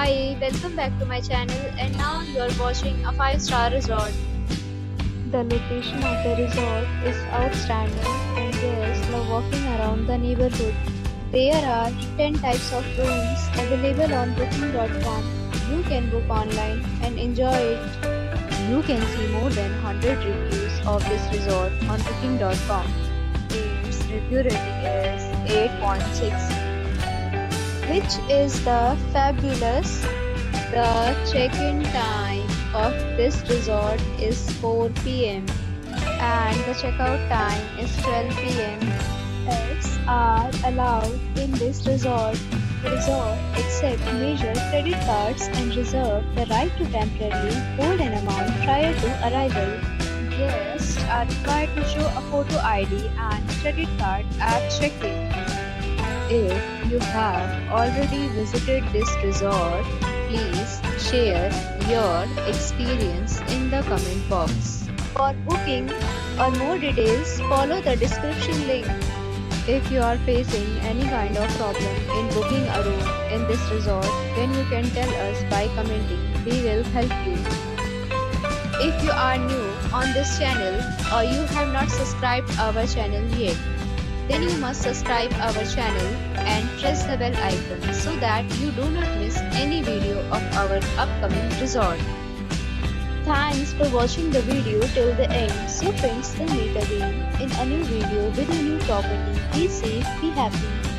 Hi, welcome back to my channel, and now you are watching a 5-star resort. The location of the resort is outstanding and guests love walking around the neighborhood. There are 10 types of rooms available on booking.com. You can book online and enjoy it. You can see more than 100 reviews of this resort on booking.com. Its review rating is 8.6, which is the fabulous. The check-in time of this resort is 4 p.m. and the checkout time is 12 p.m. Pets are allowed in this resort. The resort accepts major credit cards and reserves the right to temporarily hold an amount prior to arrival. Guests are required to show a photo ID and credit card at check-in. If you have already visited this resort, please share your experience in the comment box. For booking or more details, follow the description link. If you are facing any kind of problem in booking a room in this resort, then you can tell us by commenting. We will help you. If you are new on this channel or you have not subscribed our channel yet, then you must subscribe our channel and press the bell icon so that you do not miss any video of our upcoming resort. Thanks for watching the video till the end. So friends, we'll meet again in a new video with a new property. Be safe, be happy.